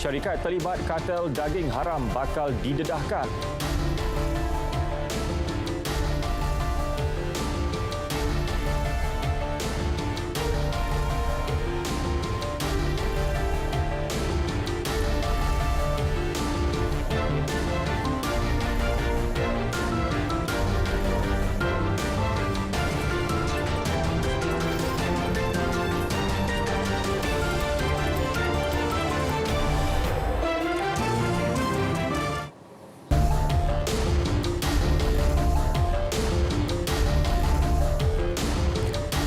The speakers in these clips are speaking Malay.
syarikat terlibat kartel daging haram bakal didedahkan.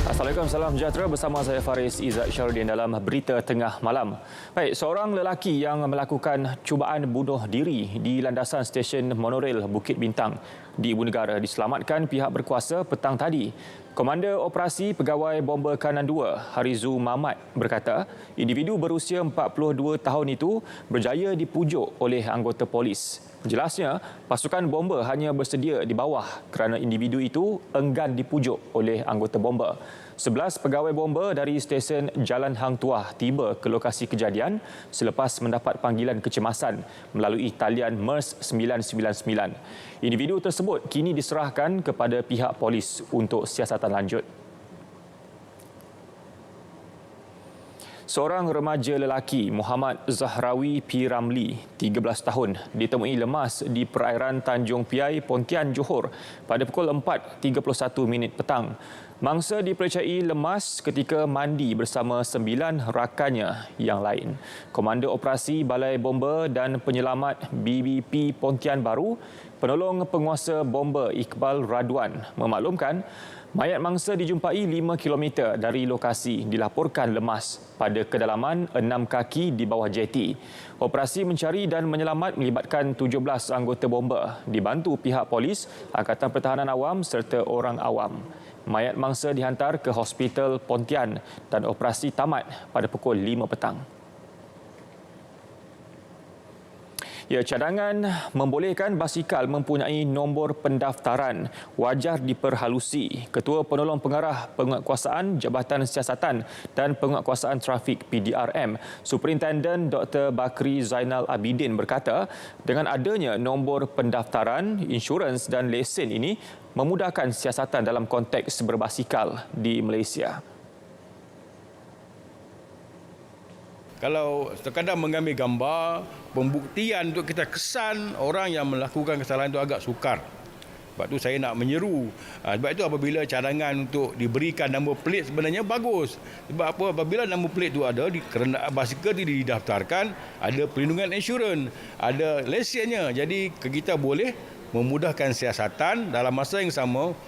Assalamualaikum, salam sejahtera, bersama saya Faris Izzat Syarudin dalam Berita Tengah Malam. Baik, seorang lelaki yang melakukan cubaan bunuh diri di landasan stesen monorail Bukit Bintang di Ibu Negara diselamatkan pihak berkuasa petang tadi. Komander Operasi Pegawai Bomba Kanan 2, Harizu Mamat berkata, individu berusia 42 tahun itu berjaya dipujuk oleh anggota polis. Jelasnya, pasukan bomba hanya bersedia di bawah kerana individu itu enggan dipujuk oleh anggota bomba. 11 pegawai bomba dari stesen Jalan Hang Tuah tiba ke lokasi kejadian selepas mendapat panggilan kecemasan melalui talian MERS 999. Individu tersebut kini diserahkan kepada pihak polis untuk siasatan lanjut. Seorang remaja lelaki, Muhammad Zahrawi P. Ramli, 13 tahun, ditemui lemas di perairan Tanjung Piai, Pontian, Johor pada pukul 4.31 petang. Mangsa dipercayai lemas ketika mandi bersama 9 rakannya yang lain. Komander Operasi Balai Bomba dan Penyelamat BBP Pontian Baru, penolong penguasa bomba Iqbal Radwan memaklumkan mayat mangsa dijumpai 5 km dari lokasi dilaporkan lemas pada kedalaman 6 kaki di bawah jeti. Operasi mencari dan menyelamat melibatkan 17 anggota bomba dibantu pihak polis, Angkatan Pertahanan Awam serta orang awam. Mayat mangsa dihantar ke Hospital Pontian dan operasi tamat pada pukul 5 petang. Ya, cadangan membolehkan basikal mempunyai nombor pendaftaran wajar diperhalusi. Ketua Penolong Pengarah Penguatkuasaan Jabatan Siasatan dan Penguatkuasaan Trafik PDRM, Superintendent Dr. Bakri Zainal Abidin berkata, dengan adanya nombor pendaftaran, insurans dan lesen ini memudahkan siasatan dalam konteks berbasikal di Malaysia. Kalau sekadar mengambil gambar, pembuktian untuk kita kesan orang yang melakukan kesalahan itu agak sukar. Sebab itu saya nak menyeru. Sebab itu apabila cadangan untuk diberikan nombor pelit sebenarnya bagus. Sebab apa? Apabila nombor pelit itu ada, kerana basikal itu didaftarkan, ada perlindungan insurans, ada lesennya. Jadi kita boleh memudahkan siasatan dalam masa yang sama,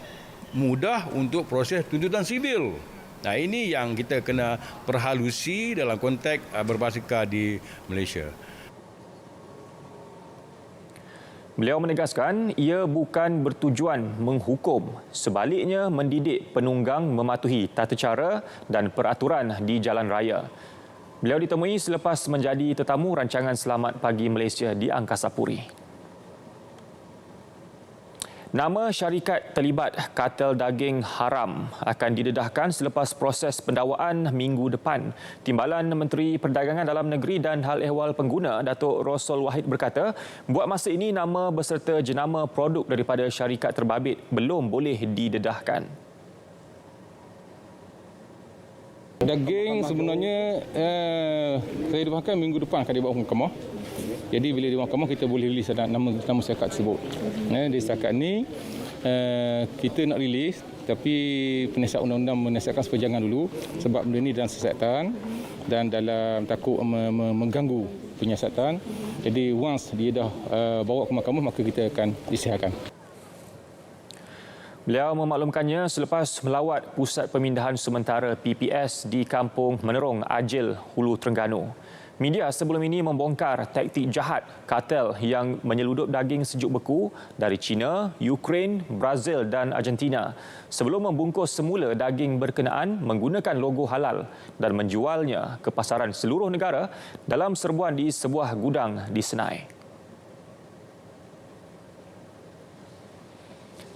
mudah untuk proses tuntutan sivil. Nah, ini yang kita kena perhalusi dalam konteks berbasikal di Malaysia. Beliau menegaskan ia bukan bertujuan menghukum, sebaliknya mendidik penunggang mematuhi tata cara dan peraturan di jalan raya. Beliau ditemui selepas menjadi tetamu rancangan Selamat Pagi Malaysia di Angkasa Puri. Nama syarikat terlibat kartel daging haram akan didedahkan selepas proses pendakwaan minggu depan. Timbalan Menteri Perdagangan Dalam Negeri dan Hal Ehwal Pengguna, Datuk Rosol Wahid berkata, buat masa ini nama beserta jenama produk daripada syarikat terbabit belum boleh didedahkan. Daging sebenarnya saya dibahkan minggu depan akan dibawa ke mahkamah. Jadi bila di mahkamah kita boleh rilis nama syarikat tersebut. Di setakat ni kita nak rilis, tapi penasihat undang-undang menasihatkan supaya jangan dulu sebab benda ni dalam siasatan dan dalam takut mengganggu penyiasatan. Jadi once dia dah bawa ke mahkamah, maka kita akan disiarkan. Beliau memaklumkannya selepas melawat Pusat Pemindahan Sementara PPS di Kampung Menerong, Ajil, Hulu Terengganu. Media sebelum ini membongkar taktik jahat kartel yang menyeludup daging sejuk beku dari China, Ukraine, Brazil dan Argentina sebelum membungkus semula daging berkenaan menggunakan logo halal dan menjualnya ke pasaran seluruh negara dalam serbuan di sebuah gudang di Senai.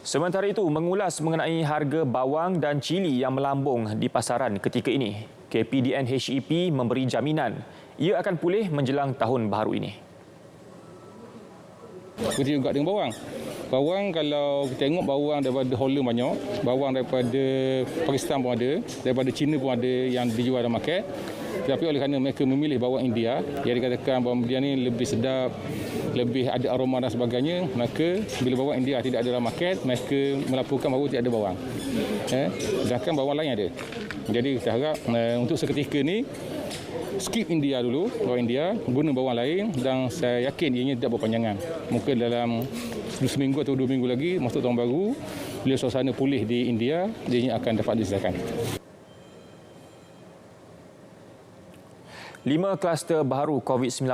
Sementara itu, mengulas mengenai harga bawang dan cili yang melambung di pasaran ketika ini, KPDN HEP memberi jaminan ia akan pulih menjelang tahun baru ini. Begitu juga dengan bawang. Bawang kalau kita tengok bawang daripada Holland banyak, bawang daripada Pakistan pun ada, daripada China pun ada yang dijual dalam market. Tetapi oleh kerana mereka memilih bawang India, yang dikatakan bawang India ni lebih sedap, lebih ada aroma dan sebagainya, maka bila bawang India tidak ada dalam market, mereka melaporkan bahawa tidak ada bawang. Sedangkan bawang lain ada. Jadi kita harap untuk seketika ni skip India dulu, bawang India, guna bawang lain dan saya yakin ianya tidak berpanjangan. Mungkin dalam seminggu atau 2 minggu lagi masuk tahun baru, bila suasana pulih di India, ianya akan dapat disediakan. 5 kluster baru COVID-19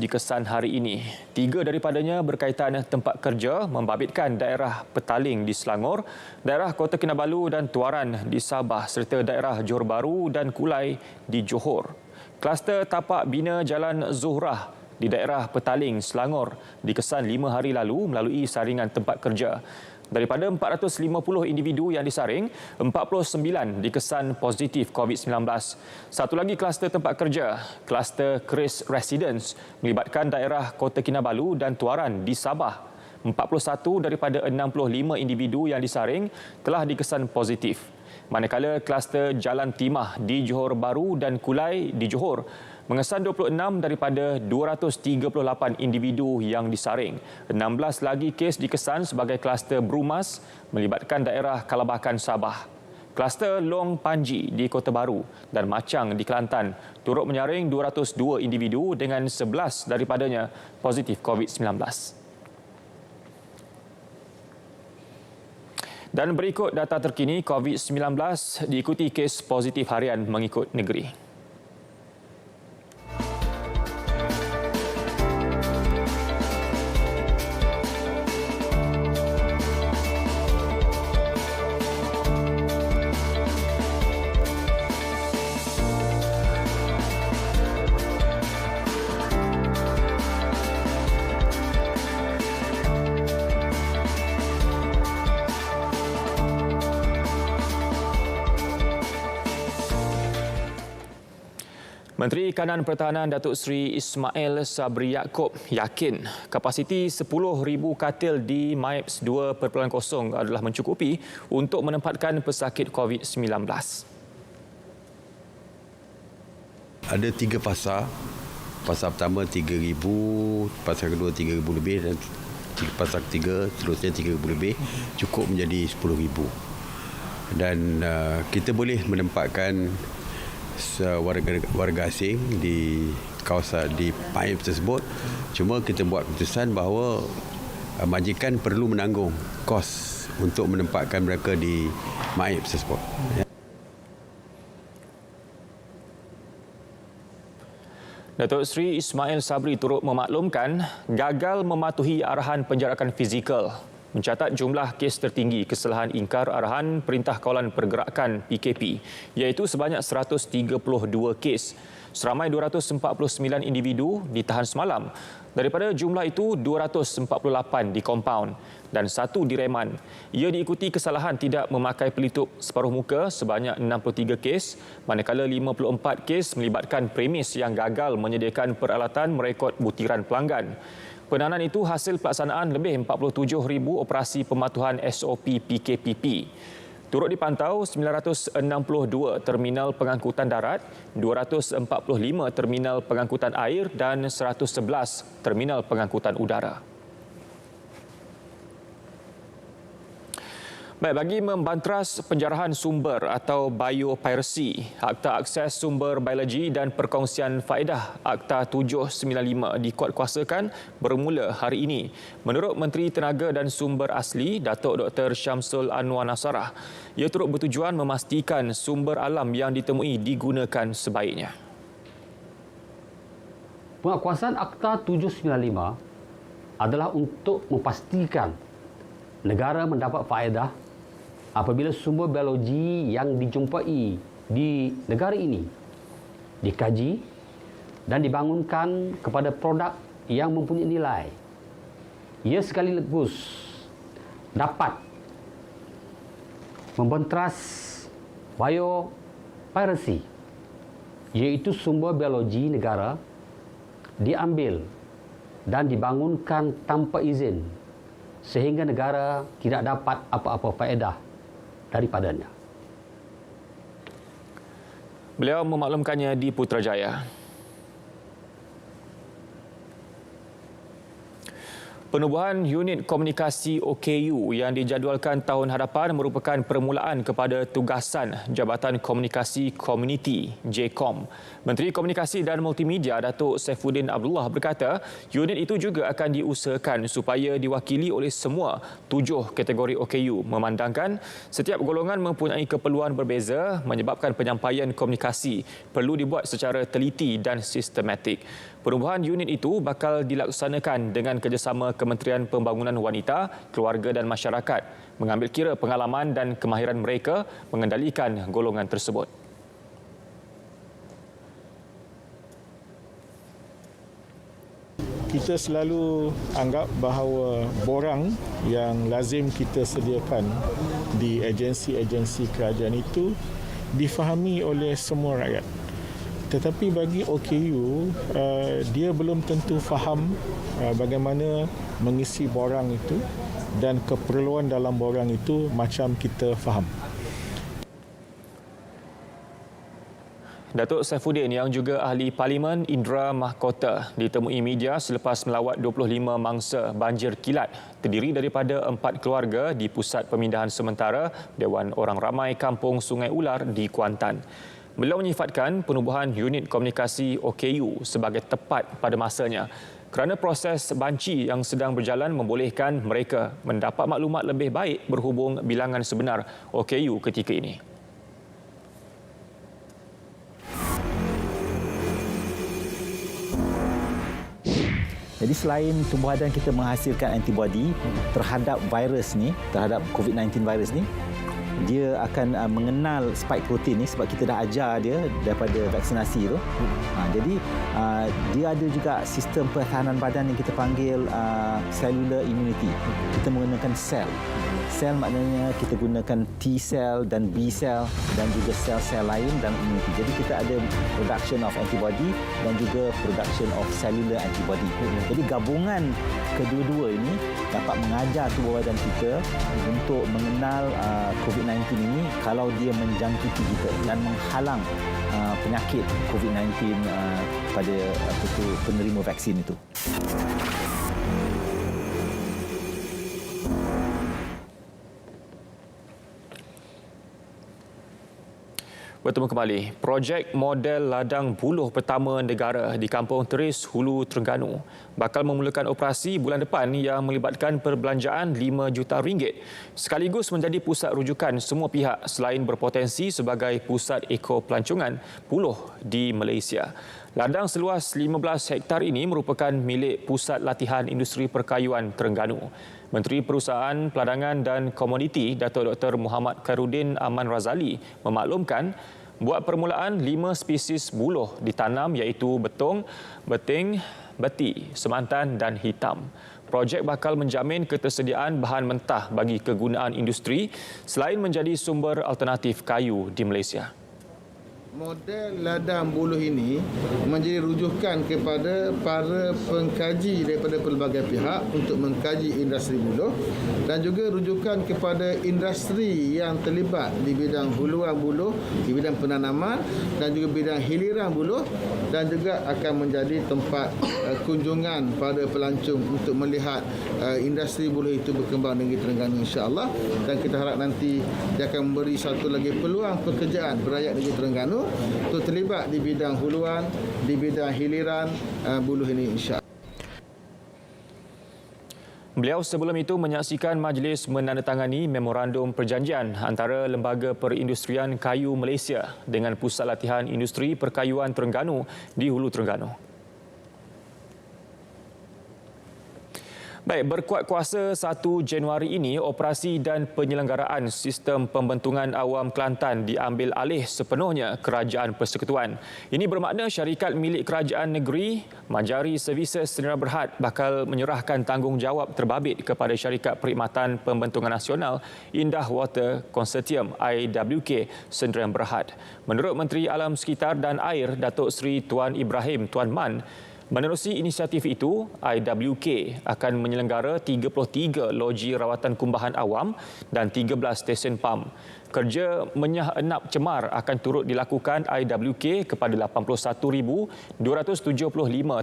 dikesan hari ini. 3 daripadanya berkaitan tempat kerja, membabitkan daerah Petaling di Selangor, daerah Kota Kinabalu dan Tuaran di Sabah serta daerah Johor Bahru dan Kulai di Johor. Kluster tapak bina Jalan Zuhrah di daerah Petaling, Selangor dikesan 5 hari lalu melalui saringan tempat kerja. Daripada 450 individu yang disaring, 49 dikesan positif COVID-19. Satu lagi kluster tempat kerja, kluster Chris Residence melibatkan daerah Kota Kinabalu dan Tuaran di Sabah. 41 daripada 65 individu yang disaring telah dikesan positif. Manakala kluster Jalan Timah di Johor Bahru dan Kulai di Johor mengesan 26 daripada 238 individu yang disaring. 16 lagi kes dikesan sebagai kluster Brumas melibatkan daerah Kalabakan Sabah. Kluster Long Panji di Kota Baru dan Machang di Kelantan turut menyaring 202 individu dengan 11 daripadanya positif COVID-19. Dan berikut data terkini COVID-19 diikuti kes positif harian mengikut negeri. Menteri Kanan Pertahanan Datuk Seri Ismail Sabri Yaakob yakin kapasiti 10,000 katil di MIPS 2.0 adalah mencukupi untuk menempatkan pesakit COVID-19. Ada 3 pasar. Pasar pertama 3,000, pasar kedua 3,000 lebih dan pasar ketiga seterusnya 3,000 lebih, cukup menjadi 10,000. Dan kita boleh menempatkan warga asing di kawasan di MIPS tersebut. Cuma kita buat keputusan bahawa majikan perlu menanggung kos untuk menempatkan mereka di MIPS tersebut. Datuk Seri Ismail Sabri turut memaklumkan gagal mematuhi arahan penjarakan fizikal, mencatat jumlah kes tertinggi kesalahan ingkar arahan Perintah Kawalan Pergerakan PKP iaitu sebanyak 132 kes. Seramai 249 individu ditahan semalam. Daripada jumlah itu, 248 di kompaun dan 1 direman. Ia diikuti kesalahan tidak memakai pelitup separuh muka sebanyak 63 kes, manakala 54 kes melibatkan premis yang gagal menyediakan peralatan merekod butiran pelanggan. Penahanan itu hasil pelaksanaan lebih 47,000 operasi pematuhan SOP PKPP. Turut dipantau 962 terminal pengangkutan darat, 245 terminal pengangkutan air dan 111 terminal pengangkutan udara. Baik, bagi membantras penjarahan sumber atau biopiracy, Akta Akses Sumber Biologi dan Perkongsian Faedah Akta 795 dikuatkuasakan bermula hari ini. Menurut Menteri Tenaga dan Sumber Asli, Datuk Dr. Syamsul Anwar Nasarah, ia turut bertujuan memastikan sumber alam yang ditemui digunakan sebaiknya. Penguatkuasaan Akta 795 adalah untuk memastikan negara mendapat faedah apabila sumber biologi yang dijumpai di negara ini dikaji dan dibangunkan kepada produk yang mempunyai nilai. Ia sekaligus dapat membentras biopiracy iaitu sumber biologi negara diambil dan dibangunkan tanpa izin sehingga negara tidak dapat apa-apa faedah daripadanya. Beliau memaklumkannya di Putrajaya. Penubuhan unit komunikasi OKU yang dijadualkan tahun hadapan merupakan permulaan kepada tugasan Jabatan Komunikasi Komuniti JKOM. Menteri Komunikasi dan Multimedia Datuk Saifuddin Abdullah berkata, unit itu juga akan diusahakan supaya diwakili oleh semua 7 kategori OKU, memandangkan setiap golongan mempunyai keperluan berbeza menyebabkan penyampaian komunikasi perlu dibuat secara teliti dan sistematik. Perubahan unit itu bakal dilaksanakan dengan kerjasama Kementerian Pembangunan Wanita, Keluarga dan Masyarakat, mengambil kira pengalaman dan kemahiran mereka mengendalikan golongan tersebut. Kita selalu anggap bahawa borang yang lazim kita sediakan di agensi-agensi kerajaan itu difahami oleh semua rakyat. Tetapi bagi OKU, dia belum tentu faham bagaimana mengisi borang itu dan keperluan dalam borang itu macam kita faham. Datuk Saifuddin yang juga ahli Parlimen Indra Mahkota ditemui media selepas melawat 25 mangsa banjir kilat terdiri daripada 4 keluarga di Pusat Pemindahan Sementara Dewan Orang Ramai Kampung Sungai Ular di Kuantan. Beliau menyifatkan penubuhan unit komunikasi OKU sebagai tepat pada masanya kerana proses banci yang sedang berjalan membolehkan mereka mendapat maklumat lebih baik berhubung bilangan sebenar OKU ketika ini. Jadi selain tubuh badan kita menghasilkan antibody terhadap virus ni, terhadap COVID-19 virus ni, dia akan mengenal spike protein ni sebab kita dah ajar dia daripada vaksinasi tu. Jadi dia ada juga sistem pertahanan badan yang kita panggil cellular immunity. Kita menggunakan sel. Sel maknanya kita gunakan T cell dan B cell dan juga sel-sel lain dalam immunity. Jadi kita ada production of antibody dan juga production of cellular antibody. Jadi gabungan kedua-dua ini dapat mengajar tubuh badan kita untuk mengenal COVID-19 ini kalau dia menjangkiti kita dan menghalang penyakit COVID-19 pada penerima vaksin itu. Bertemu kembali. Projek model ladang buluh pertama negara di Kampung Teris, Hulu Terengganu bakal memulakan operasi bulan depan yang melibatkan perbelanjaan RM5 juta sekaligus menjadi pusat rujukan semua pihak selain berpotensi sebagai pusat ekopelancongan buluh di Malaysia. Ladang seluas 15 hektar ini merupakan milik Pusat Latihan Industri Perkayuan Terengganu. Menteri Perusahaan, Peladangan dan Komoditi Datuk Dr. Muhammad Khairuddin Aman Razali memaklumkan buat permulaan 5 spesies buluh ditanam iaitu betung, beting, beti, semantan dan hitam. Projek bakal menjamin ketersediaan bahan mentah bagi kegunaan industri selain menjadi sumber alternatif kayu di Malaysia. Model ladang buluh ini menjadi rujukan kepada para pengkaji daripada pelbagai pihak untuk mengkaji industri buluh dan juga rujukan kepada industri yang terlibat di bidang huluan buluh, di bidang penanaman dan juga bidang hiliran buluh dan juga akan menjadi tempat kunjungan pada pelancong untuk melihat industri buluh itu berkembang di Terengganu insya-Allah, dan kita harap nanti dia akan memberi satu lagi peluang pekerjaan berakyat negeri Terengganu untuk terlibat di bidang huluan, di bidang hiliran buluh ini insya-Allah. Beliau sebelum itu menyaksikan majlis menandatangani memorandum perjanjian antara Lembaga Perindustrian Kayu Malaysia dengan Pusat Latihan Industri Perkayuan Terengganu di Hulu Terengganu. Baik, berkuat kuasa 1 Januari ini, operasi dan penyelenggaraan sistem pembentungan awam Kelantan diambil alih sepenuhnya Kerajaan Persekutuan. Ini bermakna syarikat milik kerajaan negeri, Majari Services Sdn Bhd bakal menyerahkan tanggungjawab terbabit kepada syarikat perkhidmatan pembentungan nasional Indah Water Consortium IWK Sdn Bhd. Menurut Menteri Alam Sekitar dan Air Datuk Seri Tuan Ibrahim Tuan Man, menerusi inisiatif itu, IWK akan menyelenggara 33 loji rawatan kumbahan awam dan 13 stesen pam. Kerja menyah enap cemar akan turut dilakukan IWK kepada 81,275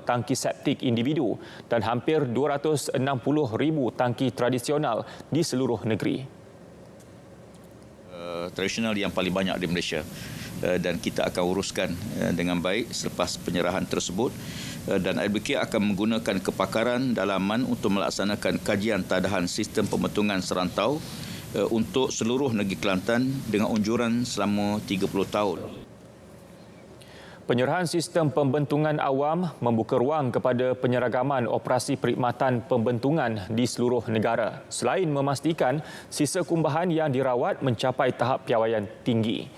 tangki septik individu dan hampir 260,000 tangki tradisional di seluruh negeri. Tradisional yang paling banyak di Malaysia, dan kita akan uruskan dengan baik selepas penyerahan tersebut, dan IWK akan menggunakan kepakaran dalaman untuk melaksanakan kajian tadahan sistem pembentungan serantau untuk seluruh negeri Kelantan dengan unjuran selama 30 tahun. Penyerahan sistem pembentungan awam membuka ruang kepada penyeragaman operasi perkhidmatan pembentungan di seluruh negara selain memastikan sisa kumbahan yang dirawat mencapai tahap piawaian tinggi.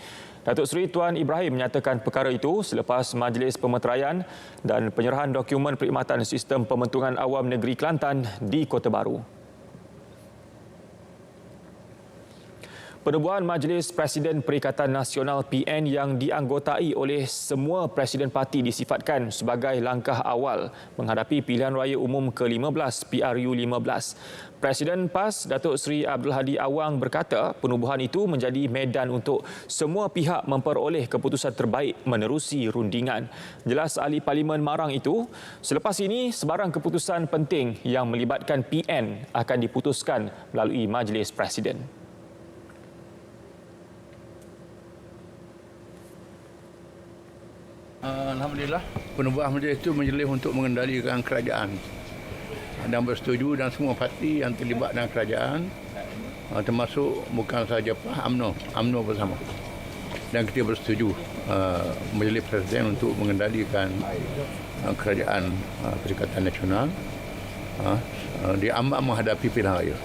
Datuk Seri Tuan Ibrahim menyatakan perkara itu selepas majlis pemeteraian dan penyerahan dokumen perkhidmatan sistem pembentungan awam negeri Kelantan di Kota Baru. Penubuhan Majlis Presiden Perikatan Nasional PN yang dianggotai oleh semua Presiden Parti disifatkan sebagai langkah awal menghadapi pilihan raya umum ke-15 PRU15. Presiden PAS Datuk Seri Abdul Hadi Awang berkata penubuhan itu menjadi medan untuk semua pihak memperoleh keputusan terbaik menerusi rundingan. Jelas ahli Parlimen Marang itu, selepas ini sebarang keputusan penting yang melibatkan PN akan diputuskan melalui Majlis Presiden. Alhamdulillah, penubuhan majlis itu menjadi untuk mengendalikan kerajaan dan bersetuju dan semua parti yang terlibat dalam kerajaan, termasuk bukan sahaja UMNO bersama. Dan kita bersetuju Majlis Presiden untuk mengendalikan kerajaan Perikatan Nasional diambang menghadapi pilihan raya.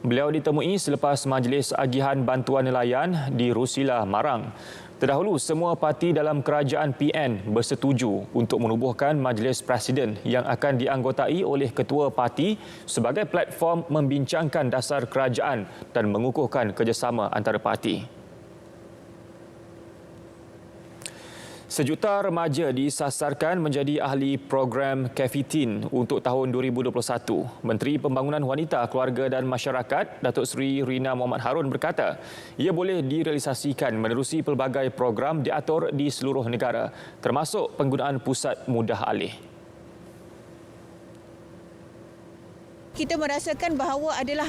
Beliau ditemui selepas Majlis Agihan Bantuan Nelayan di Rusila, Marang. Terdahulu, semua parti dalam kerajaan PN bersetuju untuk menubuhkan Majlis Presiden yang akan dianggotai oleh ketua parti sebagai platform membincangkan dasar kerajaan dan mengukuhkan kerjasama antara parti. Sejuta remaja disasarkan menjadi ahli program Kefitin untuk tahun 2021. Menteri Pembangunan Wanita, Keluarga dan Masyarakat, Datuk Seri Rina Muhammad Harun berkata, ia boleh direalisasikan menerusi pelbagai program diatur di seluruh negara, termasuk penggunaan pusat mudah alih. Kita merasakan bahawa adalah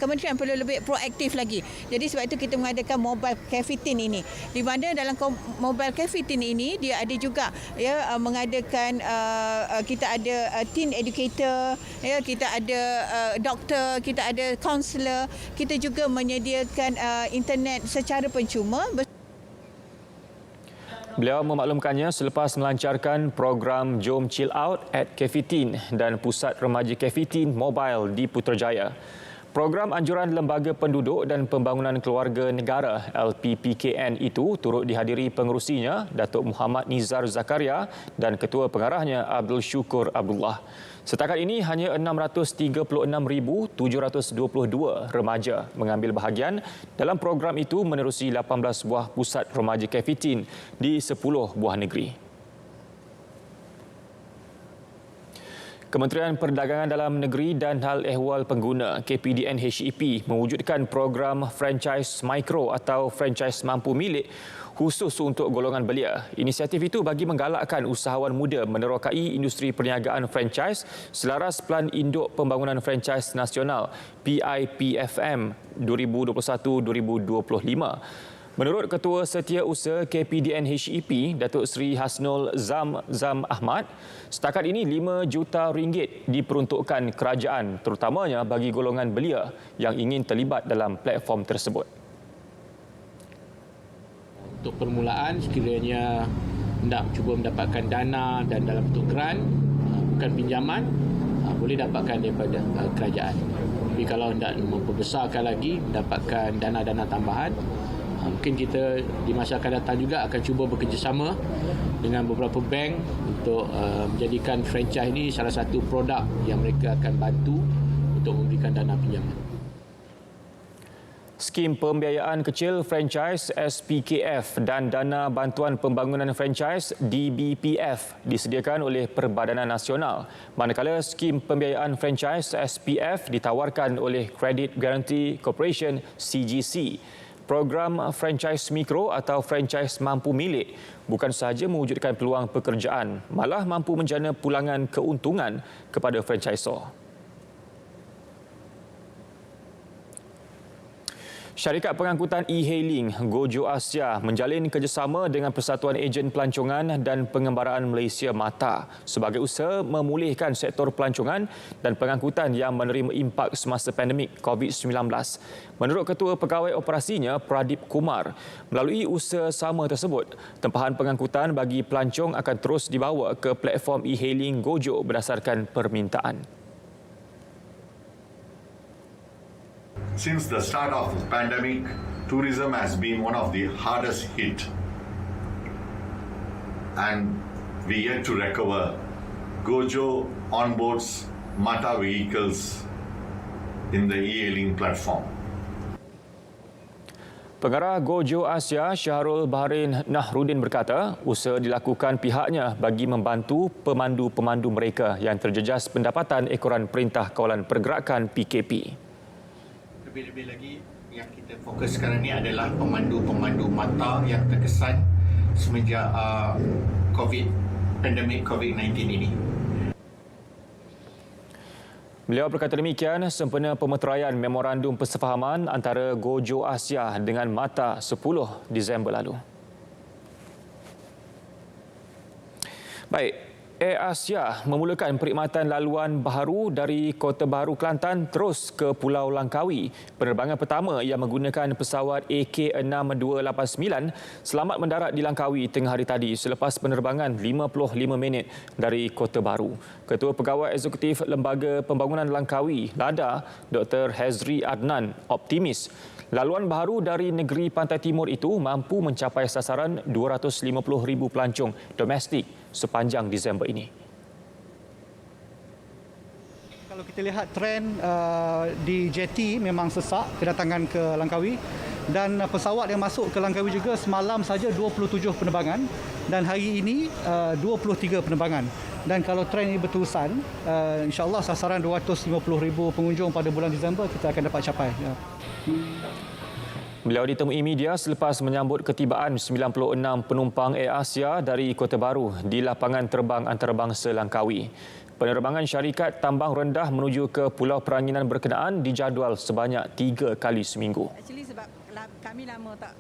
kementerian perlu lebih proaktif lagi. Jadi sebab itu kita mengadakan Mobile Kefitin ini. Di mana dalam Mobile Kefitin ini dia ada juga mengadakan kita ada teen educator, kita ada doktor, kita ada kaunselor, kita juga menyediakan internet secara percuma. Beliau memaklumkannya selepas melancarkan program Jom Chill Out at Kefitin dan Pusat Remaja Kefitin Mobile di Putrajaya. Program anjuran Lembaga Penduduk dan Pembangunan Keluarga Negara LPPKN itu turut dihadiri pengerusinya Datuk Muhammad Nizar Zakaria dan Ketua Pengarahnya Abdul Syukur Abdullah. Setakat ini hanya 636,722 remaja mengambil bahagian dalam program itu menerusi 18 buah pusat remaja Kefitin di 10 buah negeri. Kementerian Perdagangan Dalam Negeri dan Hal Ehwal Pengguna KPDN HEP mewujudkan program franchise mikro atau franchise mampu milik khusus untuk golongan belia. Inisiatif itu bagi menggalakkan usahawan muda menerokai industri perniagaan franchise selaras Plan Induk Pembangunan Franchise Nasional PIPFM 2021-2025. Menurut Ketua Setiausaha KPDN HEP, Datuk Seri Hasnul Zam Ahmad, setakat ini RM5 juta diperuntukkan kerajaan terutamanya bagi golongan belia yang ingin terlibat dalam platform tersebut. Untuk permulaan sekiranya hendak cuba mendapatkan dana dan dalam bentuk grant, memerlukan pinjaman, boleh dapatkan daripada kerajaan. Tapi kalau hendak memperbesarkan lagi, dapatkan dana-dana tambahan, mungkin kita di masa akan datang juga akan cuba bekerjasama dengan beberapa bank untuk menjadikan franchise ini salah satu produk yang mereka akan bantu untuk memberikan dana pinjaman. Skim Pembiayaan Kecil Franchise SPKF dan Dana Bantuan Pembangunan Franchise DBPF disediakan oleh Perbadanan Nasional, manakala Skim Pembiayaan Franchise SPF ditawarkan oleh Credit Guarantee Corporation CGC. Program franchise mikro atau franchise mampu milik bukan sahaja mewujudkan peluang pekerjaan, malah mampu menjana pulangan keuntungan kepada franchisor. Syarikat pengangkutan e-hailing Gojo Asia menjalin kerjasama dengan Persatuan Ejen Pelancongan dan Pengembaraan Malaysia MATA sebagai usaha memulihkan sektor pelancongan dan pengangkutan yang menerima impak semasa pandemik COVID-19. Menurut Ketua Pegawai Operasinya Pradip Kumar, melalui usaha sama tersebut, tempahan pengangkutan bagi pelancong akan terus dibawa ke platform e-hailing Gojo berdasarkan permintaan. Since the start of the pandemic, tourism has been one of the hardest hit, and we yet to recover. Gojo onboards MATA vehicles in the e-hailing platform. Pengarah Gojo Asia Syahrul Baharin Nahrudin berkata, usaha dilakukan pihaknya bagi membantu pemandu-pemandu mereka yang terjejas pendapatan ekoran Perintah Kawalan Pergerakan PKP. Lebih-lebih lagi yang kita fokus sekarang ni adalah pemandu-pemandu MATA yang terkesan semenjak pandemik COVID-19 ini. Beliau berkata demikian sempena pemeteraian memorandum persefahaman antara Gojo Asia dengan MATA 10 Disember lalu. Baik. Air Asia memulakan perkhidmatan laluan baharu dari Kota Baru, Kelantan terus ke Pulau Langkawi. Penerbangan pertama yang menggunakan pesawat AK-6289 selamat mendarat di Langkawi tengah hari tadi selepas penerbangan 55 minit dari Kota Baru. Ketua Pegawai Eksekutif Lembaga Pembangunan Langkawi, LADA, Dr. Hezri Adnan, optimis laluan baharu dari negeri Pantai Timur itu mampu mencapai sasaran 250,000 pelancong domestik sepanjang Disember ini. Kalau kita lihat trend di JT memang sesak kedatangan ke Langkawi dan pesawat yang masuk ke Langkawi juga semalam saja 27 penerbangan dan hari ini 23 penerbangan. Dan kalau trend ini berterusan, insya-Allah sasaran 250,000 pengunjung pada bulan Disember kita akan dapat capai. Beliau ditemui media selepas menyambut ketibaan 96 penumpang Air Asia dari Kota Baru di lapangan terbang antarabangsa Langkawi. Penerbangan syarikat tambang rendah menuju ke Pulau Peranginan berkenaan dijadual sebanyak 3 kali seminggu. Actually sebab kami lama tak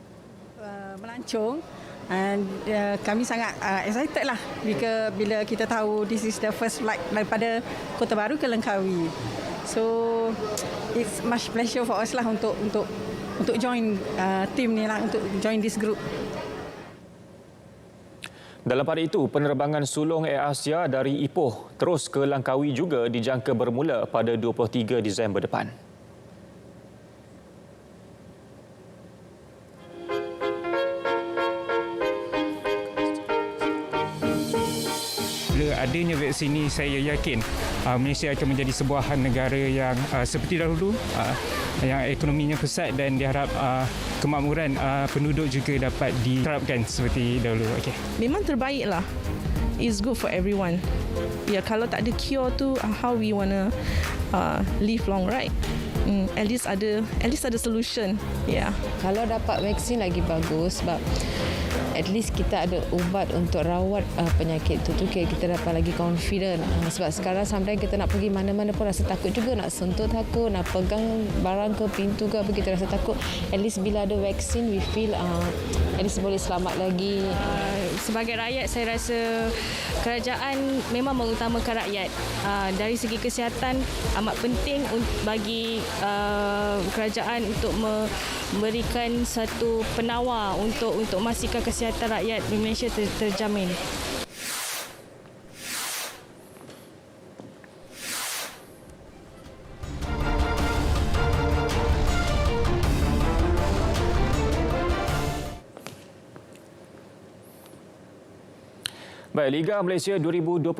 melancong and kami sangat excited lah bila kita tahu this is the first flight daripada Kota Baru ke Langkawi. So it's much pleasure for us lah untuk join team ni lah, untuk join this group. Dalam pada itu, penerbangan sulung Air Asia dari Ipoh terus ke Langkawi juga dijangka bermula pada 23 Disember depan. Adanya vaksin ini, saya yakin Malaysia akan menjadi sebuah negara yang seperti dahulu, yang ekonominya pesat dan diharap kemakmuran penduduk juga dapat diterapkan seperti dahulu. Okay. Memang terbaiklah. It's good for everyone. Ya, kalau tak ada cure tu, how we wanna live long, right? At least ada solution. Yeah. Kalau dapat vaksin lagi bagus sebab at least kita ada ubat untuk rawat penyakit tu kita dapat lagi confident. Sebab sekarang sampai kita nak pergi mana-mana pun rasa takut juga, nak sentuh takut, nak pegang barang ke pintu ke apa kita rasa takut. At least bila ada vaksin we feel at least boleh selamat lagi. Sebagai rakyat saya rasa kerajaan memang mengutamakan rakyat. Dari segi kesihatan amat penting bagi kerajaan untuk memberikan satu penawar untuk memastikan kesihatan rakyat di Malaysia terjamin. Baik, Liga Malaysia 2021,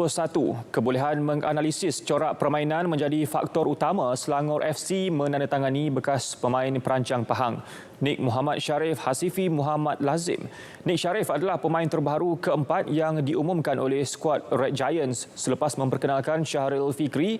kebolehan menganalisis corak permainan menjadi faktor utama Selangor FC menandatangani bekas pemain perancang Pahang, Nik Muhammad Sharif Hasifi Muhammad Lazim. Nik Sharif adalah pemain terbaru keempat yang diumumkan oleh skuad Red Giants selepas memperkenalkan Syahril Fikri,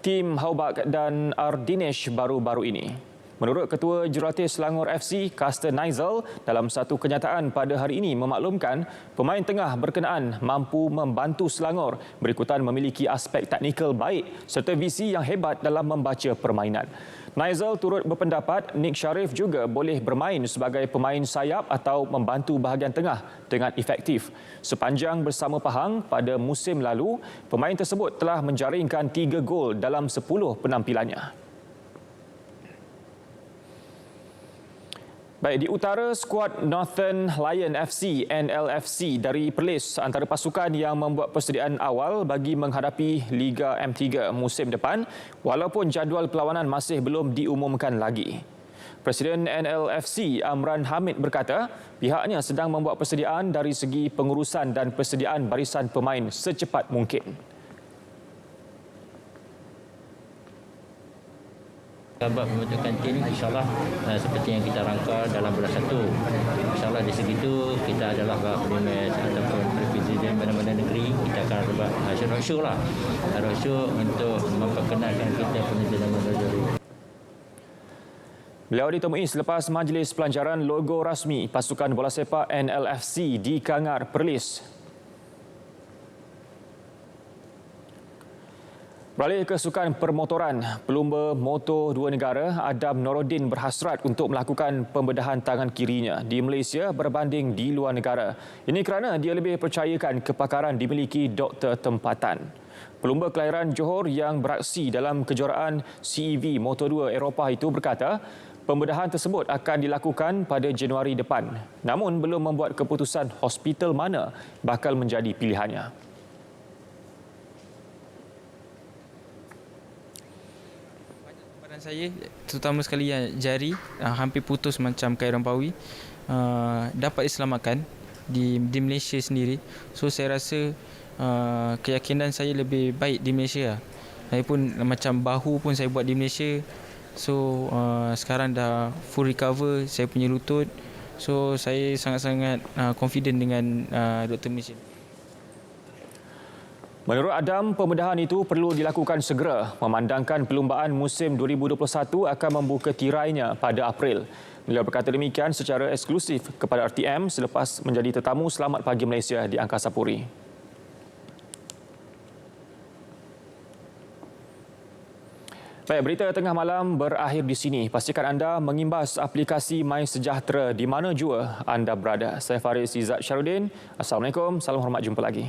Tim Haubak dan Ardinesh baru-baru ini. Menurut Ketua Jurulatih Selangor FC, Caster Nizal, dalam satu kenyataan pada hari ini memaklumkan pemain tengah berkenaan mampu membantu Selangor berikutan memiliki aspek teknikal baik serta visi yang hebat dalam membaca permainan. Nizal turut berpendapat Nik Sharif juga boleh bermain sebagai pemain sayap atau membantu bahagian tengah dengan efektif. Sepanjang bersama Pahang pada musim lalu, pemain tersebut telah menjaringkan 3 gol dalam 10 penampilannya. Baik, di utara, skuad Northern Lion FC NLFC dari Perlis antara pasukan yang membuat persediaan awal bagi menghadapi Liga M3 musim depan walaupun jadual perlawanan masih belum diumumkan lagi. Presiden NLFC Amran Hamid berkata pihaknya sedang membuat persediaan dari segi pengurusan dan persediaan barisan pemain secepat mungkin. Sebab pembentukan tim insyaAllah seperti yang kita rangka dalam bulan 1. InsyaAllah di segitu kita adalah Parlimen ataupun Presiden mana-mana negeri, kita akan buat roadshow lah. Roadshow untuk memperkenalkan kita pengejaran mandiri. Beliau ditemui selepas majlis pelancaran logo rasmi pasukan bola sepak NLFC di Kangar, Perlis. Beralih ke sukan permotoran, pelumba motor dua negara Adam Norodin berhasrat untuk melakukan pembedahan tangan kirinya di Malaysia berbanding di luar negara. Ini kerana dia lebih percayakan kepakaran dimiliki doktor tempatan. Pelumba kelahiran Johor yang beraksi dalam kejuaraan CEV Moto2 Eropah itu berkata, pembedahan tersebut akan dilakukan pada Januari depan. Namun belum membuat keputusan hospital mana bakal menjadi pilihannya. Saya terutama sekali yang jari hampir putus macam Khairul Pawi dapat diselamatkan di Malaysia sendiri. So saya rasa keyakinan saya lebih baik di Malaysia. Saya pun macam bahu pun saya buat di Malaysia. So sekarang dah full recover saya punya lutut. So saya sangat-sangat confident dengan Dr. Malaysia. Menurut Adam, pembedahan itu perlu dilakukan segera memandangkan perlumbaan musim 2021 akan membuka tirainya pada April. Beliau berkata demikian secara eksklusif kepada RTM selepas menjadi tetamu Selamat Pagi Malaysia di Angkasa Puri. Baik, berita tengah malam berakhir di sini. Pastikan anda mengimbas aplikasi My Sejahtera di mana jua anda berada. Saya Faris Izzat Syarudin. Assalamualaikum, salam hormat, jumpa lagi.